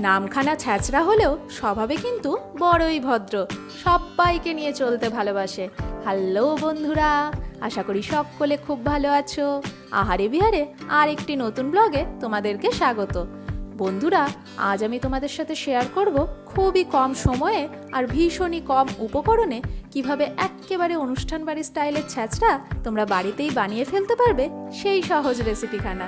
নামখানা ছ্যাঁচড়া হলেও স্বভাবে কিন্তু বড়ই ভদ্র, সবাইকে নিয়ে চলতে ভালোবাসে। হ্যালো বন্ধুরা, আশা করি সকলে খুব ভালো আছো। আহারে বিহারে আর একটি নতুন ব্লগে তোমাদেরকে স্বাগত। বন্ধুরা, আজ আমি তোমাদের সাথে শেয়ার করব খুবই কম সময়ে আর ভীষণই কম উপকরণে কিভাবে একেবারে অনুষ্ঠান বাড়ি স্টাইলের ছ্যাঁচড়া তোমরা বাড়িতেই বানিয়ে ফেলতে পারবে, সেই সহজ রেসিপিখানা।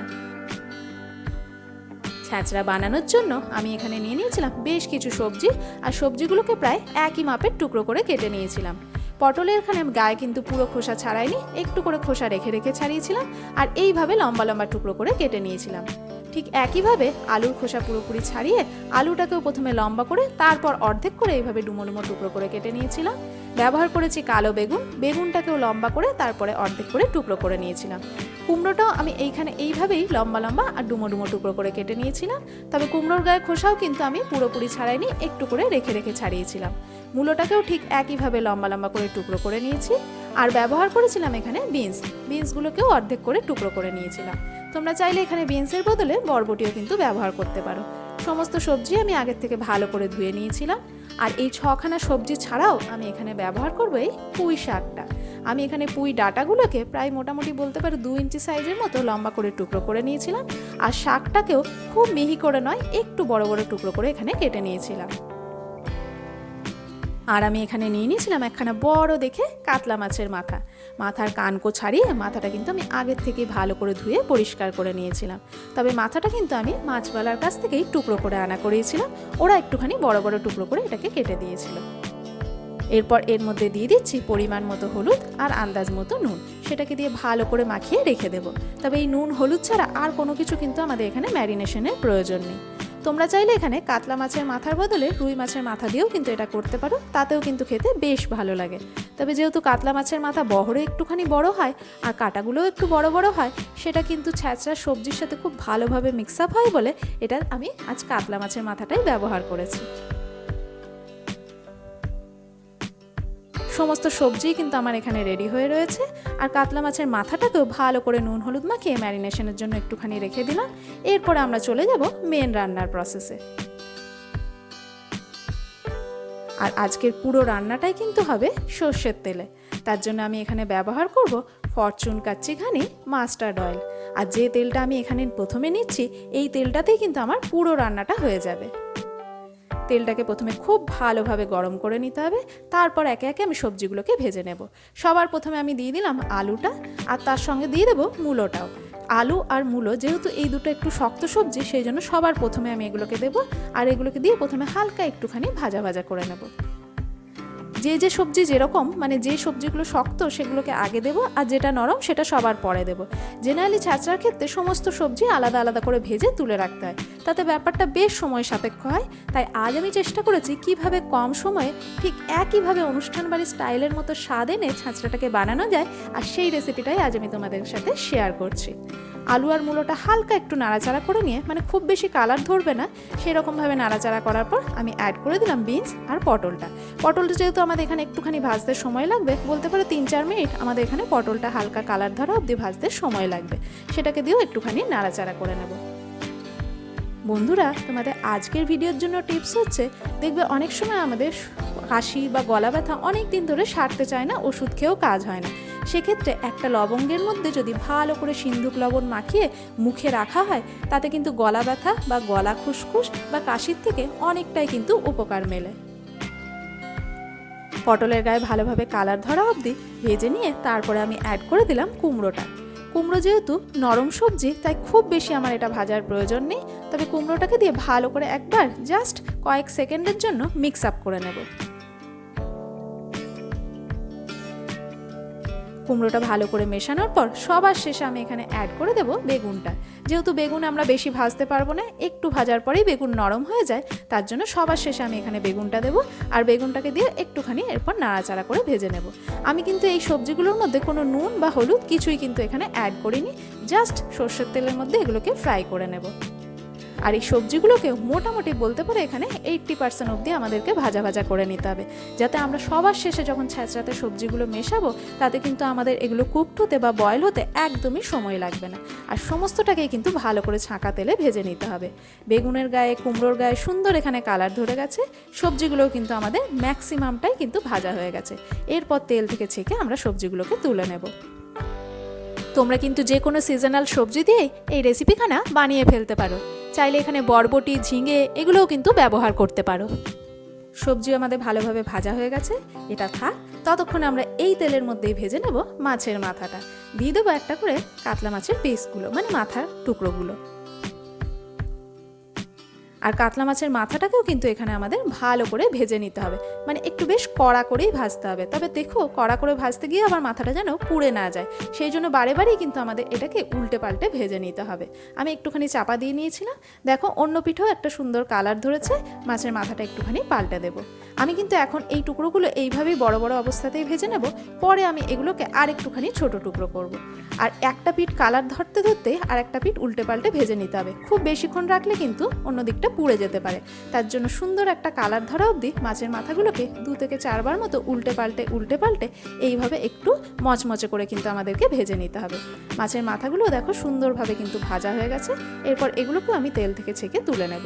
ছ্যাঁচড়া বানানোর জন্য আমি এখানে নিয়ে নিয়েছিলাম বেশ কিছু সবজি, আর সবজিগুলোকে প্রায় একই মাপের টুকরো করে কেটে নিয়েছিলাম। পটলের এখানে গায়ে কিন্তু পুরো খোসা ছাড়াইনি, একটু করে খোসা রেখে রেখে ছাড়িয়েছিলাম, আর এইভাবে লম্বা লম্বা টুকরো করে কেটে নিয়েছিলাম। ঠিক একইভাবে আলুর খোসা পুরোপুরি ছাড়িয়ে আলুটাকেও প্রথমে লম্বা করে তারপর অর্ধেক করে এইভাবে ডুমো ডুমো টুকরো করে কেটে নিয়েছিলাম। ব্যবহার করেছি কালো বেগুন, বেগুনটাকেও লম্বা করে তারপরে অর্ধেক করে টুকরো করে নিয়েছিলাম। কুমড়োটাও আমি এইখানে এইভাবেই লম্বা লম্বা আর ডুমো ডুমো টুকরো করে কেটে নিয়েছিলাম। তবে কুমড়োর গায়ে খোসাও কিন্তু আমি পুরোপুরি ছাড়াইনি, একটু করে রেখে রেখে ছাড়িয়েছিলাম। মূলোটাকেও ঠিক একইভাবে লম্বা লম্বা করে টুকরো করে নিয়েছি। আর ব্যবহার করেছিলাম এখানে বিনসগুলোকেও অর্ধেক করে টুকরো করে নিয়েছিলাম। তোমরা চাইলে এখানে বিনসের বদলে বরবটিও কিন্তু ব্যবহার করতে পারো। সমস্ত সবজি আমি আগের থেকে ভালো করে ধুয়ে নিয়েছিলাম। আর এই 6খানা সবজি ছাড়াও আমি এখানে ব্যবহার করবো এই পুঁই শাকটা। আমি এখানে পুঁই ডাঁটাগুলোকে প্রায় মোটামুটি বলতে পারো 2 ইঞ্চি সাইজের মতো লম্বা করে টুকরো করে নিয়েছিলাম। আর শাকটাকেও খুব মিহি করে নয়, একটু বড় বড় টুকরো করে এখানে কেটে নিয়েছিলাম। আর আমি এখানে নিয়ে নিয়েছিলাম একখানা বড় দেখে কাতলা মাছের মাথার কানকো ছাড়িয়ে মাথাটা কিন্তু আমি আগের থেকে ভালো করে ধুয়ে পরিষ্কার করে নিয়েছিলাম। তবে মাথাটা কিন্তু আমি মাছওয়ালার কাছ থেকেই টুকরো করে আনা করিয়েছিলাম, ওরা একটুখানি বড় বড় টুকরো করে এটাকে কেটে দিয়েছিল। এরপর এর মধ্যে দিয়ে দিচ্ছি পরিমাণ মতো হলুদ আর আন্দাজ মতো নুন, সেটাকে দিয়ে ভালো করে মাখিয়ে রেখে দেবো। তবে এই নুন হলুদ ছাড়া আর কোনো কিছু কিন্তু আমাদের এখানে ম্যারিনেশনের প্রয়োজন নেই। তোমরা চাইলে এখানে কাতলা মাছের মাথার বদলে রুই মাছের মাথা দিয়েও কিন্তু এটা করতে পারো, তাতেও কিন্তু খেতে বেশ ভালো লাগে। তবে যেহেতু কাতলা মাছের মাথা বহরে একটুখানি বড় হয় আর কাটাগুলোও একটু বড় বড় হয়, সেটা কিন্তু ছ্যাঁচড়ার সবজির সাথে খুব ভালোভাবে মিক্স আপ হয় বলে এটা আমি আজ কাতলা মাছের মাথাটাই ব্যবহার করেছি। সমস্ত সবজিই কিন্তু আমার এখানে রেডি হয়ে রয়েছে। আর কাতলা মাছের মাথাটাকেও ভালো করে নুন হলুদ মাখিয়ে ম্যারিনেশনের জন্য একটুখানি রেখে দিলাম। এরপরে আমরা চলে যাব মেন রান্নার প্রসেসে। আর আজকের পুরো রান্নাটাই কিন্তু হবে সর্ষের তেলে। তার জন্য আমি এখানে ব্যবহার করব ফরচুন কাচ্চি ঘানি মাস্টার্ড অয়েল। আর যে তেলটা আমি এখানে প্রথমে নিচ্ছি, এই তেলটাতেই কিন্তু আমার পুরো রান্নাটা হয়ে যাবে। তেলটাকে প্রথমে খুব ভালোভাবে গরম করে নিতে হবে, তারপর একে একে আমি সবজিগুলোকে ভেজে নেব। সবার প্রথমে আমি দিয়ে দিলাম আলুটা, আর তার সঙ্গে দিয়ে দেবো মূলোটাও। আলু আর মূলো যেহেতু এই দুটো একটু শক্ত সবজি, সেই জন্য সবার প্রথমে আমি এগুলোকে দেবো। আর এগুলোকে দিয়ে প্রথমে হালকা একটুখানি ভাজা ভাজা করে নেব। যে সবজি যেরকম, মানে যে সবজিগুলো শক্ত সেগুলোকে আগে দেবো, আর যেটা নরম সেটা সবার পরে দেবো। জেনারেলি ছ্যাঁচড়ার ক্ষেত্রে সমস্ত সবজি আলাদা আলাদা করে ভেজে তুলে রাখতে হয়, তাতে ব্যাপারটা বেশ সময় সাপেক্ষ হয়। তাই আজ আমি চেষ্টা করেছি কিভাবে কম সময়ে ঠিক একইভাবে অনুষ্ঠান বাড়ির স্টাইলের মতো স্বাদ এনে ছ্যাঁচড়াটাকে বানানো যায়, আর সেই রেসিপিটাই আজ আমি তোমাদের সাথে শেয়ার করছি। আলু আর মূলোটা হালকা একটু নাড়াচাড়া করে নিয়ে, মানে খুব বেশি কালার ধরবে না সেরকমভাবে নাড়াচাড়া করার পর আমি অ্যাড করে দিলাম বিনস আর পটলটা যেহেতু আমাদের এখানে একটুখানি ভাজতে সময় লাগবে, বলতে পারো 3-4 মিনিট আমাদের এখানে পটলটা হালকা কালার ধরা অবধি ভাজতে সময় লাগবে, সেটাকে দিয়েও একটুখানি নাড়াচাড়া করে নেব। বন্ধুরা, তোমাদের আজকের ভিডিওর জন্য টিপস হচ্ছে, দেখবে অনেক সময় আমাদের কাশি বা গলা ব্যথা অনেক দিন ধরে সারতে চায় না, ওষুধ খেয়েও কাজ হয় না। সেক্ষেত্রে একটা লবঙ্গের মধ্যে যদি ভালো করে সিন্দুক লবণ মাখিয়ে মুখে রাখা হয়, তাতে কিন্তু গলা ব্যথা বা গলা খুসখুস বা কাশির থেকে অনেকটাই কিন্তু উপকার মেলে। পটলের গায়ে ভালোভাবে কালার ধরা অবধি ভেজে নিয়ে তারপরে আমি অ্যাড করে দিলাম কুমড়ো যেহেতু নরম সবজি, তাই খুব বেশি আমার এটা ভাজার প্রয়োজন নেই। তবে কুমড়োটাকে দিয়ে ভালো করে একবার জাস্ট কয়েক সেকেন্ডের জন্য মিক্স আপ করে নেব। কুমড়োটা ভালো করে মেশানোর পর সবার শেষে আমি এখানে অ্যাড করে দেব বেগুনটা। যেহেতু বেগুন আমরা বেশি ভাজতে পারবো না, একটু ভাজার পরেই বেগুন নরম হয়ে যায়, তার জন্য সবার শেষে আমি এখানে বেগুনটা দেবো। আর বেগুনটাকে দিয়ে একটুখানি এরপর নাড়াচাড়া করে ভেজে নেব। আমি কিন্তু এই সবজিগুলোর মধ্যে কোনো নুন বা হলুদ কিছুই কিন্তু এখানে অ্যাড করিনি, জাস্ট সর্ষের তেলের মধ্যে এগুলোকে ফ্রাই করে নেব। আর এই সবজিগুলোকে মোটামুটি বলতে পারে এখানে 80% অবধি আমাদেরকে ভাজা ভাজা করে নিতে হবে, যাতে আমরা সবার শেষে যখন ছ্যাঁচড়াতে সবজিগুলো মেশাবো তাতে কিন্তু আমাদের এগুলো কুকড হতে বা বয়েল হতে একদমই সময় লাগবে না। আর সমস্তটাকেই কিন্তু ভালো করে ছাঁকা তেলে ভেজে নিতে হবে। বেগুনের গায়ে, কুমড়োর গায়ে সুন্দর এখানে কালার ধরে গেছে, সবজিগুলোও কিন্তু আমাদের ম্যাক্সিমামটাই কিন্তু ভাজা হয়ে গেছে। এরপর তেল থেকে ছেঁকে আমরা সবজিগুলোকে তুলে নেব। তোমরা কিন্তু যে কোনো সিজনাল সবজি দিয়েই এই রেসিপিখানা বানিয়ে ফেলতে পারো। চাইলে এখানে বরবটি, ঝিঙে এগুলোও কিন্তু ব্যবহার করতে পারো। সবজি আমাদের ভালোভাবে ভাজা হয়ে গেছে, এটা থাক। ততক্ষণ আমরা এই তেলের মধ্যেই ভেজে নেব মাছের মাথাটা। দিয়ে দেবো একটা করে কাতলা মাছের পিসগুলো, মানে মাথার টুকরোগুলো। আর কাতলা মাছের মাথাটাকেও কিন্তু এখানে আমাদের ভালো করে ভেজে নিতে হবে, মানে একটু বেশ কড়া করেই ভাজতে হবে। তবে দেখো, কড়া করে ভাজতে গিয়ে আবার মাথাটা যেন পুড়ে না যায়, সেই জন্য বারে বারেই কিন্তু আমাদের এটাকে উল্টে পাল্টে ভেজে নিতে হবে। আমি একটুখানি চাপা দিয়ে নিয়েছিলাম, দেখো অন্য পিঠেও একটা সুন্দর কালার ধরেছে। মাছের মাথাটা একটুখানি পাল্টে দেব। আমি কিন্তু এখন এই টুকরোগুলো এইভাবেই বড় বড় অবস্থাতেই ভেজে নেব, পরে আমি এগুলোকে আর একটুখানি ছোট টুকরো করব। আর একটা পিঠ কালার ধরতে ধরতে আর একটা পিঠ উল্টে পাল্টে ভেজে নিতে হবে। খুব বেশিক্ষণ রাখলে কিন্তু অন্য দিকটা পুড়ে যেতে পারে। তার জন্য সুন্দর একটা কালার ধরা অবধি মাছের মাথাগুলোকে 2 থেকে 4 বার মতো উল্টে পাল্টে এইভাবে একটু মচমচে করে কিন্তু আমাদেরকে ভেজে নিতে হবে। মাছের মাথাগুলো দেখো সুন্দরভাবে কিন্তু ভাজা হয়ে গেছে। এরপর এগুলোকেও আমি তেল থেকে ছেঁকে তুলে নেব।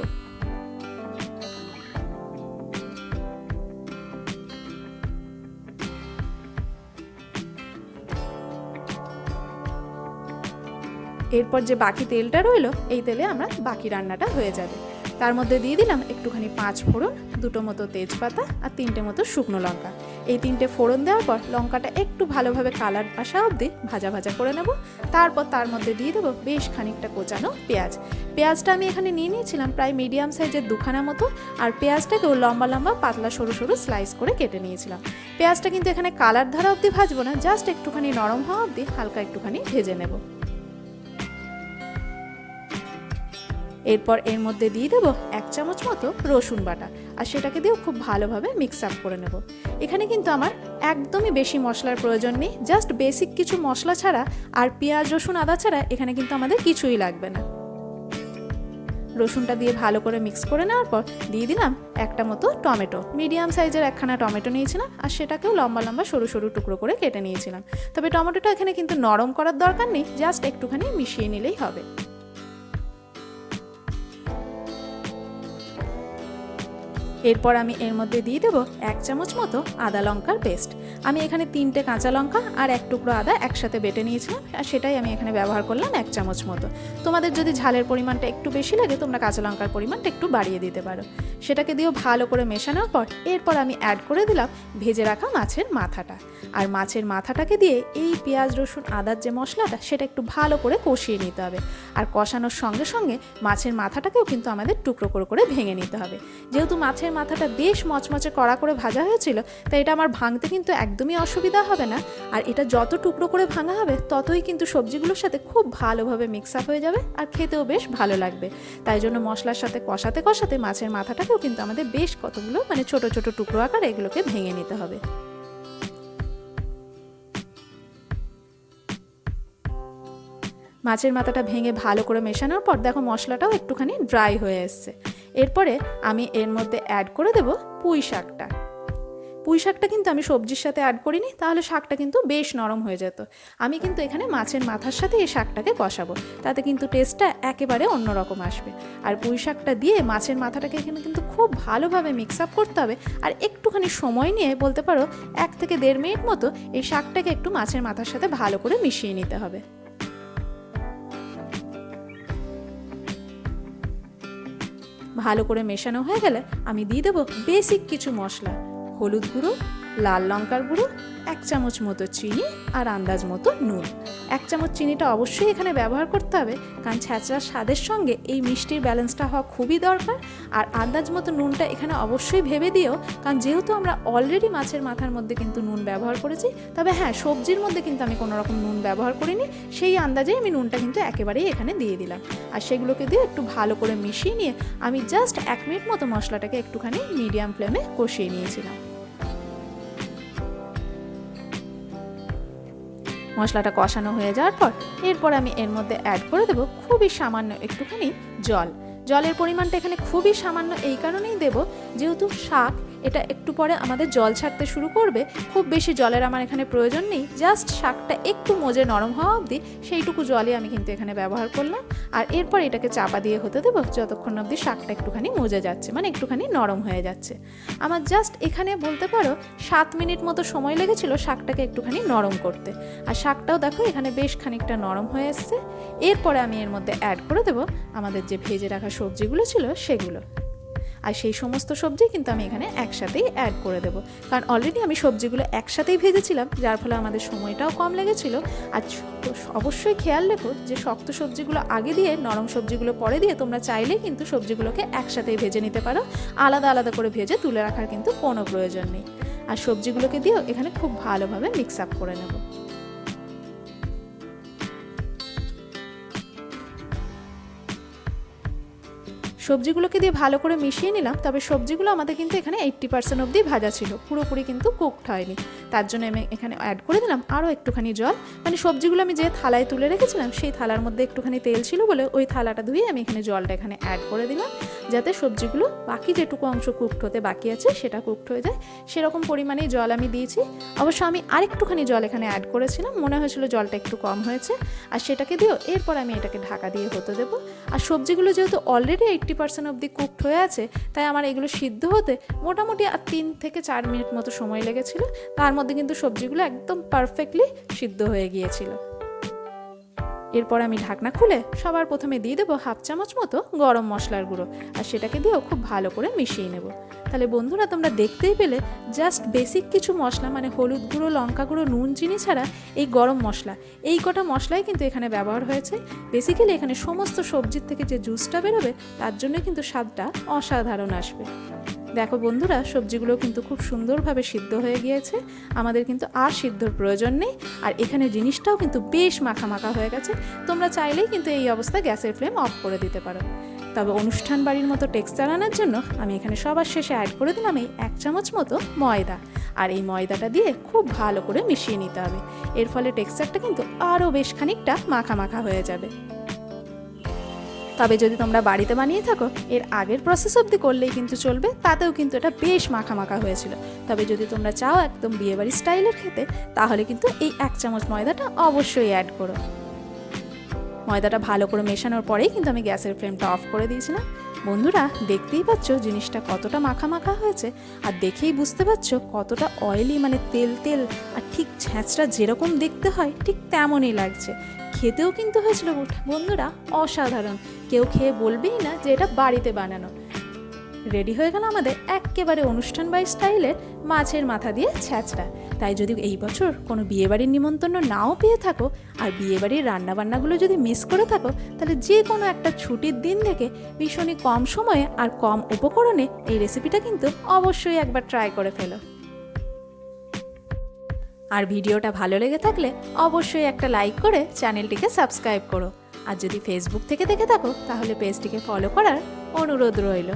এরপর যে বাকি তেলটা রইলো, এই তেলে আমরা বাকি রান্নাটা হয়ে যাবে। তার মধ্যে দিয়ে দিলাম একটুখানি 5 ফোড়ন, 2টো মতো তেজপাতা আর 3টে মতো শুকনো লঙ্কা। এই 3টে ফোড়ন দেওয়ার পর লঙ্কাটা একটু ভালোভাবে কালার আসা অবধি ভাজা ভাজা করে নেব। তারপর তার মধ্যে দিয়ে দেবো বেশ খানিকটা কোচানো পেঁয়াজ। পেঁয়াজটা আমি এখানে নিয়ে নিয়েছিলাম প্রায় মিডিয়াম সাইজের 2খানা মতো। আর পেঁয়াজটাকেও লম্বা লম্বা পাতলা সরু সরু স্লাইস করে কেটে নিয়েছিলাম। পেঁয়াজটা কিন্তু এখানে কালার ধরা অবধি ভাজবো না, জাস্ট একটুখানি নরম হওয়া অবধি হালকা একটুখানি ভেজে নেব। এরপর এর মধ্যে দিয়ে দেবো 1 চামচ মতো রসুন বাটা, আর সেটাকে দিয়েও খুব ভালোভাবে মিক্স আপ করে নেব। এখানে কিন্তু আমার একদমই বেশি মশলার প্রয়োজন নেই, জাস্ট বেসিক কিছু মশলা ছাড়া আর পেঁয়াজ, রসুন, আদা ছাড়া এখানে কিন্তু আমাদের কিছুই লাগবে না। রসুনটা দিয়ে ভালো করে মিক্স করে নেওয়ার পর দিয়ে দিলাম একটা মতো টমেটো। মিডিয়াম সাইজের 1খানা টমেটো নিয়েছিলাম, আর সেটাকেও লম্বা লম্বা সরু সরু টুকরো করে কেটে নিয়েছিলাম। তবে টমেটোটা এখানে কিন্তু নরম করার দরকার নেই, জাস্ট একটুখানি মিশিয়ে নিলেই হবে। এরপর আমি এর মধ্যে দিয়ে দেবো 1 চামচ মতো আদা লঙ্কার পেস্ট। আমি এখানে 3টে কাঁচা লঙ্কা আর 1 টুকরো আদা একসাথে বেটে নিয়েছিলাম, আর সেটাই আমি এখানে ব্যবহার করলাম 1 চামচ মতো। তোমাদের যদি ঝালের পরিমাণটা একটু বেশি লাগে, তোমরা কাঁচা লঙ্কার পরিমাণটা একটু বাড়িয়ে দিতে পারো। সেটাকে দিয়েও ভালো করে মেশানোর পর এরপর আমি অ্যাড করে দিলাম ভেজে রাখা মাছের মাথাটা। আর মাছের মাথাটাকে দিয়ে এই পেঁয়াজ, রসুন, আদার যে মশলাটা সেটা একটু ভালো করে কষিয়ে নিতে হবে। আর কষানোর সঙ্গে সঙ্গে মাছের মাথাটাকেও কিন্তু আমাদের টুকরো করে ভেঙে নিতে হবে। যেহেতু মাছের মাথাটা বেশ মচমচে কড়া করে ভাজা হয়েছিল, তাই এটা আমার ভাঙতে কিন্তু একদমই অসুবিধা হবে না। আর এটা যত টুকরো করে ভাঙা হবে ততই কিন্তু সবজিগুলোর সাথে খুব ভালোভাবে মিক্স আপ হয়ে যাবে, আর খেতেও বেশ ভালো লাগবে। তাই জন্য মশলার সাথে কষাতে কষাতে মাছের মাথাটাকেও কিন্তু আমাদের বেশ কতগুলো মানে ছোট ছোট টুকরো আকারে এগুলোকে ভেঙে নিতে হবে। মাছের মাথাটা ভেঙে ভালো করে মেশানোর পর দেখো মশলাটাও একটুখানি ড্রাই হয়ে এসছে। এরপরে আমি এর মধ্যে অ্যাড করে দেব পুঁই শাকটা। পুঁই শাকটা কিন্তু আমি সবজির সাথে অ্যাড করিনি, তাহলে শাকটা কিন্তু বেশ নরম হয়ে যেত। আমি কিন্তু এখানে মাছের মাথার সাথে এই শাকটাকে কষাবো, তাতে কিন্তু টেস্টটা একেবারে অন্যরকম আসবে। আর পুঁই শাকটা দিয়ে মাছের মাথাটাকে এখানে কিন্তু খুব ভালোভাবে মিক্স আপ করতে হবে। আর একটুখানি সময় নিয়ে বলতে পারো 1 থেকে 1.5 মিনিট মতো এই শাকটাকে একটু মাছের মাথার সাথে ভালো করে মিশিয়ে নিতে হবে। ভালো করে মেশানো হয়ে গেলে আমি দিয়ে দেবো বেসিক কিছু মশলা, হলুদ গুঁড়ো, লাল লঙ্কার গুঁড়ো, 1 চামচ মতো চিনি আর আন্দাজ মতো নুন। 1 চামচ চিনিটা অবশ্যই এখানে ব্যবহার করতে হবে, কারণ ছ্যাঁচড়ার স্বাদের সঙ্গে এই মিষ্টির ব্যালেন্সটা হওয়া খুবই দরকার। আর আন্দাজ মতো নুনটা এখানে অবশ্যই ভেবে দিও, কারণ যেহেতু আমরা অলরেডি মাছের মাথার মধ্যে কিন্তু নুন ব্যবহার করেছি। তবে হ্যাঁ, সবজির মধ্যে কিন্তু আমি কোনো রকম নুন ব্যবহার করিনি, সেই আন্দাজেই আমি নুনটা কিন্তু একেবারেই এখানে দিয়ে দিলাম। আর সেগুলোকে দিয়ে একটু ভালো করে মিশিয়ে নিয়ে আমি জাস্ট 1 মিনিট মতো মশলাটাকে একটুখানি মিডিয়াম ফ্লেমে কষিয়ে নিয়েছিলাম। মশলাটা কষানো হয়ে যাওয়ার পর এরপর আমি এর মধ্যে অ্যাড করে দেবো খুবই সামান্য একটুখানি জল। জলের পরিমাণটা এখানে খুবই সামান্য এই কারণেই দেব, যেহেতু শাক এটা একটু পরে আমাদের জল ছাড়তে শুরু করবে, খুব বেশি জলের আমার এখানে প্রয়োজন নেই, জাস্ট শাকটা একটু মজে নরম হওয়া অবধি সেইটুকু জলই আমি কিন্তু এখানে ব্যবহার করলাম। আর এরপর এটাকে চাপা দিয়ে হতে দেবো যতক্ষণ অবধি শাকটা একটুখানি মজে যাচ্ছে, মানে একটুখানি নরম হয়ে যাচ্ছে। আমার জাস্ট এখানে বলতে পারো 7 মিনিট মতো সময় লেগেছিল শাকটাকে একটুখানি নরম করতে। আর শাকটাও দেখো এখানে বেশ খানিকটা নরম হয়ে এসছে। এরপরে আমি এর মধ্যে অ্যাড করে দেবো আমাদের যে ভেজে রাখা সবজিগুলো ছিল সেগুলো। আর সেই সমস্ত সবজি কিন্তু আমি এখানে একসাথেই অ্যাড করে দেবো, কারণ অলরেডি আমি সবজিগুলো একসাথেই ভেজেছিলাম, যার ফলে আমাদের সময়টাও কম লেগেছিল। আর অবশ্যই খেয়াল রেখো যে শক্ত সবজিগুলো আগে দিয়ে নরম সবজিগুলো পরে দিয়ে তোমরা চাইলেই কিন্তু সবজিগুলোকে একসাথেই ভেজে নিতে পারো, আলাদা আলাদা করে ভেজে তুলে রাখার কিন্তু কোনো প্রয়োজন নেই। আর সবজিগুলোকে দিয়েও এখানে খুব ভালোভাবে মিক্স আপ করে নেব। সবজিগুলোকে দিয়ে ভালো করে মিশিয়ে নিলাম, তবে সবজিগুলো আমাদের কিন্তু এখানে 80% অবধি ভাজা ছিল, পুরোপুরি কিন্তু কুকড হয়নি। তার জন্য আমি এখানে অ্যাড করে দিলাম আরও একটুখানি জল। মানে সবজিগুলো আমি যে থালায় তুলে রেখেছিলাম সেই থালার মধ্যে একটুখানি তেল ছিল বলে ওই থালাটা ধুয়ে আমি এখানে জলটা এখানে অ্যাড করে দিলাম, যাতে সবজিগুলো বাকি যেটুকু অংশ কুকড হতে বাকি আছে সেটা কুকড হয়ে যায়, সেরকম পরিমাণেই জল আমি দিয়েছি। অবশ্য আমি আরেকটুখানি জল এখানে অ্যাড করেছিলাম, মনে হয়েছিল জলটা একটু কম হয়েছে, আর সেটাকে দিয়েও এরপর আমি এটাকে ঢাকা দিয়ে হতে দেবো। আর সবজিগুলো যেহেতু অলরেডি 80% অবধি কুকড হয়ে আছে, তাই আমার এগুলো সিদ্ধ হতে মোটামুটি আর 3 থেকে 4 মিনিট মতো সময় লেগেছিল। তার মধ্যে কিন্তু সবজিগুলো একদম পারফেক্টলি সিদ্ধ হয়ে গিয়েছিল। এরপর আমি ঢাকনা খুলে সবার প্রথমে দিয়ে দেবো 1/2 চামচ মতো গরম মশলার গুঁড়ো, আর সেটাকে দিয়েও খুব ভালো করে মিশিয়ে নেব। তাহলে বন্ধুরা তোমরা দেখতেই পেলে জাস্ট বেসিক কিছু মশলা, মানে হলুদ গুঁড়ো, লঙ্কা গুঁড়ো, নুন, চিনি ছাড়া এই গরম মশলা, এই কটা মশলাই কিন্তু এখানে ব্যবহার হয়েছে। বেসিক্যালি এখানে সমস্ত সবজির থেকে যে জুসটা বেরোবে তার জন্য কিন্তু স্বাদটা অসাধারণ আসবে। দেখো বন্ধুরা, সবজিগুলো কিন্তু খুব সুন্দরভাবে সিদ্ধ হয়ে গিয়েছে, আমাদের কিন্তু আর সিদ্ধর প্রয়োজন নেই। আর এখানে জিনিসটাও কিন্তু বেশ মাখা মাখা হয়ে গেছে। তোমরা চাইলেই কিন্তু এই অবস্থায় গ্যাসের ফ্লেম অফ করে দিতে পারো। তবে অনুষ্ঠান বাড়ির মতো টেক্সচার আনার জন্য আমি এখানে সবার শেষে অ্যাড করে দিলাম এই 1 চামচ মতো ময়দা। আর এই ময়দাটা দিয়ে খুব ভালো করে মিশিয়ে নিতে হবে, এর ফলে টেক্সচারটা কিন্তু আরও বেশ খানিকটা মাখা মাখা হয়ে যাবে। তবে যদি তোমরা বাড়িতে বানিয়ে থাকো এর আগের প্রসেস অবধি করলেই কিন্তু চলবে, তাতেও কিন্তু এটা বেশ মাখা মাখা হয়েছিল। তবে যদি তোমরা চাও একদম বিয়েবাড়ি স্টাইলের খেতে, তাহলে কিন্তু এই 1 চামচ ময়দাটা অবশ্যই অ্যাড করো। ময়দাটা ভালো করে মেশানোর পরেই কিন্তু আমি গ্যাসের ফ্লেমটা অফ করে দিয়েছিলাম। বন্ধুরা দেখতেই পাচ্ছ জিনিসটা কতটা মাখা মাখা হয়েছে, আর দেখেই বুঝতে পারছো কতটা অয়েলি, মানে তেল তেল, আর ঠিক ছ্যাঁচড়া যেরকম দেখতে হয় ঠিক তেমনই লাগছে। খেতেও কিন্তু হয়েছিল বন্ধুরা অসাধারণ, কেউ খেয়ে বলবেই না যে এটা বাড়িতে বানানো। রেডি হয়ে গেল আমাদের একেবারে অনুষ্ঠান বাড়ি স্টাইলের মাছের মাথা দিয়ে ছ্যাঁচড়া। তাই যদি এই বছর কোনো বিয়েবাড়ির নিমন্ত্রণ নাও পেয়ে থাকো, আর বিয়েবাড়ির রান্নাবান্নাগুলো যদি মিস করে থাকো, তাহলে যে কোনো একটা ছুটির দিন থেকে ভীষণই কম সময়ে আর কম উপকরণে এই রেসিপিটা কিন্তু অবশ্যই একবার ট্রাই করে ফেলো। আর ভিডিওটা ভালো লেগে থাকলে অবশ্যই একটা লাইক করে চ্যানেলটিকে সাবস্ক্রাইব করো। আর যদি ফেসবুক থেকে দেখে থাকো তাহলে পেজটিকে ফলো করার অনুরোধ রইল।